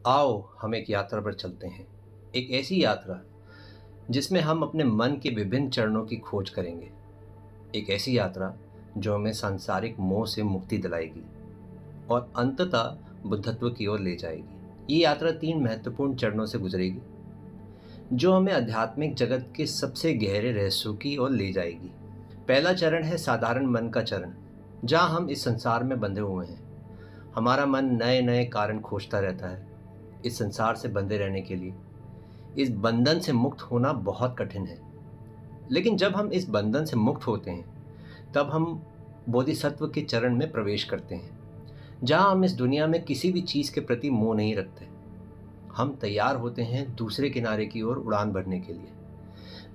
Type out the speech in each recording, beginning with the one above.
आओ हम एक यात्रा पर चलते हैं। एक ऐसी यात्रा जिसमें हम अपने मन के विभिन्न चरणों की खोज करेंगे। एक ऐसी यात्रा जो हमें सांसारिक मोह से मुक्ति दिलाएगी और अंततः बुद्धत्व की ओर ले जाएगी। ये यात्रा 3 महत्वपूर्ण चरणों से गुजरेगी जो हमें आध्यात्मिक जगत के सबसे गहरे रहस्यों की ओर ले जाएगी। पहला चरण है साधारण मन का चरण, जहाँ हम इस संसार में बंधे हुए हैं। हमारा मन नए नए कारण खोजता रहता है इस संसार से बंधे रहने के लिए। इस बंधन से मुक्त होना बहुत कठिन है, लेकिन जब हम इस बंधन से मुक्त होते हैं तब हम बोधिसत्व के चरण में प्रवेश करते हैं, जहाँ हम इस दुनिया में किसी भी चीज़ के प्रति मोह नहीं रखते। हम तैयार होते हैं दूसरे किनारे की ओर उड़ान भरने के लिए,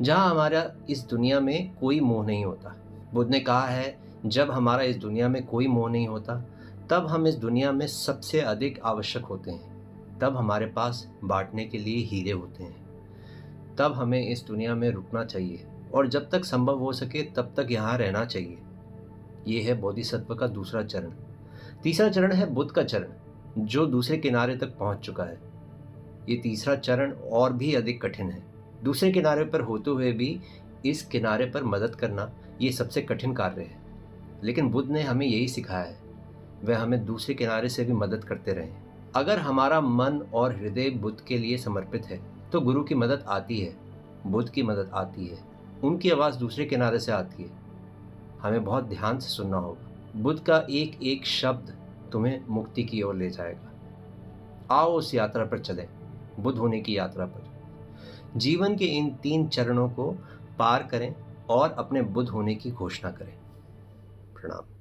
जहाँ हमारा इस दुनिया में कोई मोह नहीं होता। बुद्ध ने कहा है, जब हमारा इस दुनिया में कोई मोह नहीं होता तब हम इस दुनिया में सबसे अधिक आवश्यक होते हैं। तब हमारे पास बांटने के लिए हीरे होते हैं। तब हमें इस दुनिया में रुकना चाहिए और जब तक संभव हो सके तब तक यहाँ रहना चाहिए। ये है बोधिसत्व का दूसरा चरण। तीसरा चरण है बुद्ध का चरण, जो दूसरे किनारे तक पहुँच चुका है। ये तीसरा चरण और भी अधिक कठिन है। दूसरे किनारे पर होते हुए भी इस किनारे पर मदद करना ये सबसे कठिन कार्य है, लेकिन बुद्ध ने हमें यही सिखाया है। वह हमें दूसरे किनारे से भी मदद करते रहें। अगर हमारा मन और हृदय बुद्ध के लिए समर्पित है तो गुरु की मदद आती है, बुद्ध की मदद आती है। उनकी आवाज़ दूसरे किनारे से आती है। हमें बहुत ध्यान से सुनना होगा। बुद्ध का एक एक शब्द तुम्हें मुक्ति की ओर ले जाएगा। आओ उस यात्रा पर चलें, बुद्ध होने की यात्रा पर। जीवन के इन 3 चरणों को पार करें और अपने बुद्ध होने की घोषणा करें। प्रणाम।